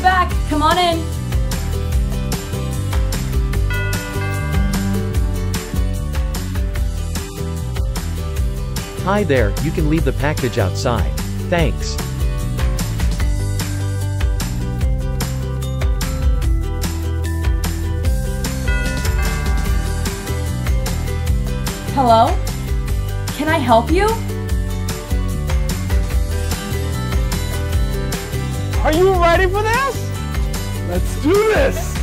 back. Come on in. Hi there, you can leave the package outside. Thanks. Hello? Can I help you? Are you ready for this? Let's do this!